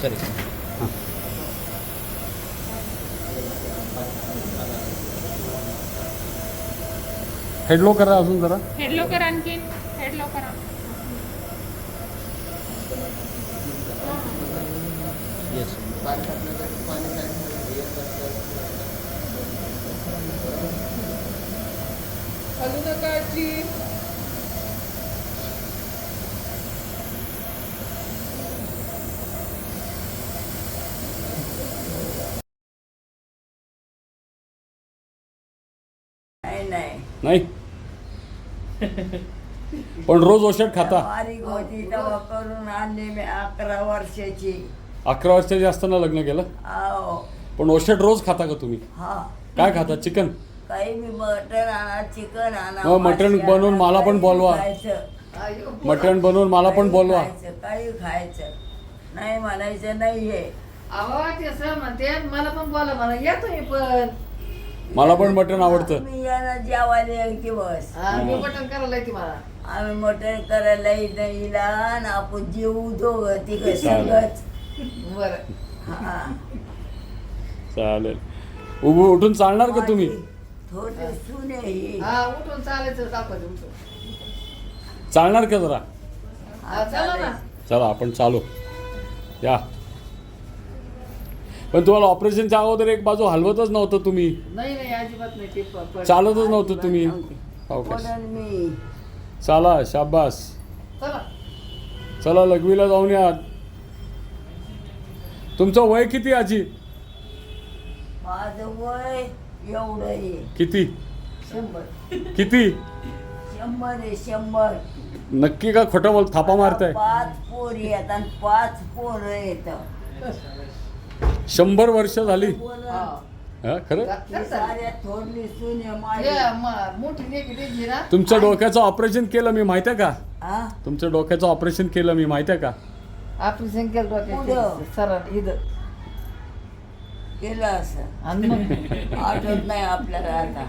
Sorry. Head low करा अजून जरा. हेड लो करा आणखी. हेड लो करा. येस. हलू नका आजी. नाही पण रोज औषध खाता. बारीक होती तेव्हा करून आणली मी 11 वर्षाची. 11 वर्षाची असताना लग्न केलं. आहो. पण औषध रोज खाता का तुम्ही? हा. काय खाता? चिकन? काही मी मटण आणा, चिकन आणा. मग मटण मासे बनवून आणा, मला पण काही बोलवा. खायचं. मटण बनवून मला पण बोलवा. काही खायचं नाही म्हणायचं नाहीये. अहो ते सर म्हणते मला पण बोला म्हणा या तुम्ही पण. मला पण मटण आवडतं. मी यांना जेवायला एक दिवस मी मटण करायला येते मला. आम्ही मटण करायला हिला आणि आपण जेवू दोघं तिघं सगळंच. बरं. हा. चालेल. उठून चालणार का तुम्ही? थोडी सुने ही. हा उठून चालायचं दाखवायचं उठून. चालणार का जरा? हा चला ना. चला आपण चालू या. पण तुम्हाला ऑपरेशनच्या अगोदर एक बाजू हलवतच नव्हतं तुम्ही. नाही नाही अजिबात नाही ते चालतच नव्हतं तुम्ही. हो का? म्हणून मी चला शाबास. चला. चला लघवीला जाऊन या. तुमचं वय किती आजी? माझं वय एवढं आहे. किती? 100. किती? 100 आहे 100. नक्की का खोटं बोल? थापा मारताय? 5 पोरी आहेत आणि 5 पोरं येतं. 100 वर्ष झाली? हा. हा खरं? साऱ्या थोडली सुने माझी. ये, मोठी नेकी द्यायची ना. तुमच्या डोक्याचं ऑपरेशन केलं मी, माहिती आहे का? हा? तुमच्या डोक्याचं ऑपरेशन केलं मी, माहिती आहे का? ऑपरेशन केलं कुठं? डोक्याचं सर इथं. केलं असं आणि मग आठवत नाही आपल्याला आता.